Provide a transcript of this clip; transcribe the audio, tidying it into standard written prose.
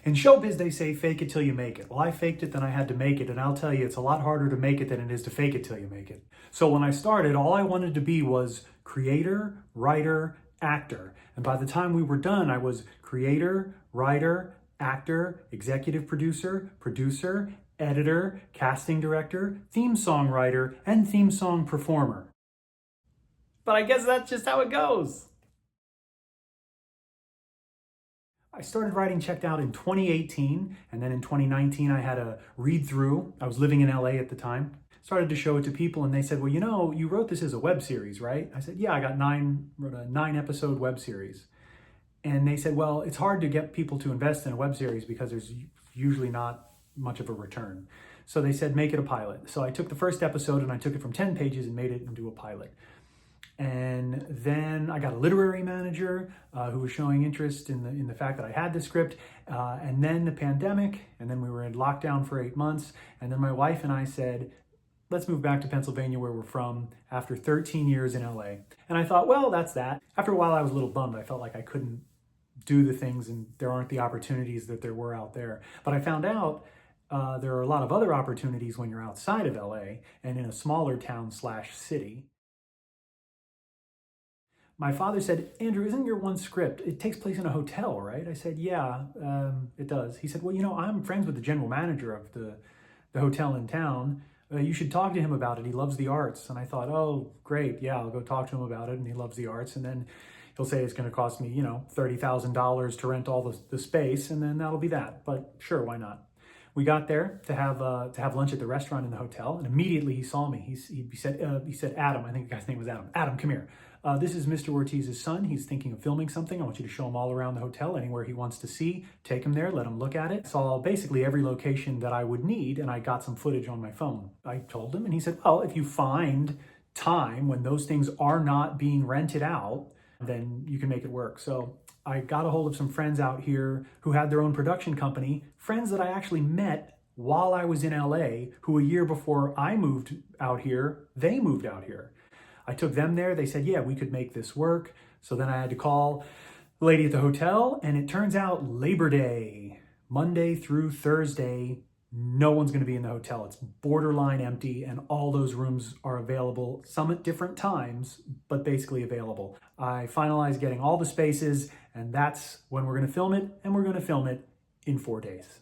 In showbiz, they say fake it till you make it. Well, I faked it, then I had to make it, and I'll tell you, it's a lot harder to make it than it is to fake it till you make it. So when I started, all I wanted to be was creator, writer, actor. And by the time we were done, I was creator, writer, actor, executive producer, editor, casting director, theme song writer, and theme song performer. But I guess that's just how it goes. I started writing Checked Out in 2018, and then in 2019 I had a read through. I was living in LA at the time. Started to show it to people, and they said, well, you know, you wrote this as a web series, right? I said, yeah, I wrote a 9-episode web series. And they said, well, it's hard to get people to invest in a web series because there's usually not much of a return. So they said, make it a pilot. So I took the first episode and I took it from 10 pages and made it into a pilot. And then I got a literary manager who was showing interest in the fact that I had the script. And then the pandemic, and then we were in lockdown for 8 months. And then my wife and I said, let's move back to Pennsylvania where we're from after 13 years in LA. And I thought, well, that's that. After a while, I was a little bummed. I felt like I couldn't do the things and there aren't the opportunities that there were out there. But I found out there are a lot of other opportunities when you're outside of LA and in a smaller town/city. My father said, Andrew, isn't your one script, it takes place in a hotel, right? I said, yeah, it does. He said, well, you know, I'm friends with the general manager of the hotel in town. You should talk to him about it. He loves the arts. And I thought, oh, great. Yeah, I'll go talk to him about it. And he loves the arts. And then he'll say it's going to cost me, you know, $30,000 to rent all the space. And then that'll be that. But sure, why not? We got there to have lunch at the restaurant in the hotel, and immediately he saw me. He said, Adam, I think the guy's name was Adam. Adam, come here. This is Mr. Ortiz's son. He's thinking of filming something. I want you to show him all around the hotel, anywhere he wants to see. Take him there, let him look at it. Saw basically every location that I would need, and I got some footage on my phone. I told him, and he said, well, if you find time when those things are not being rented out, then you can make it work. So I got a hold of some friends out here who had their own production company, friends that I actually met while I was in LA, who a year before I moved out here, they moved out here. I took them there. They said, yeah, we could make this work. So then I had to call the lady at the hotel, and it turns out Labor Day, Monday through Thursday, no one's going to be in the hotel. It's borderline empty, and all those rooms are available, some at different times, but basically available. I finalized getting all the spaces, and that's when we're going to film it, and we're going to film it in 4 days.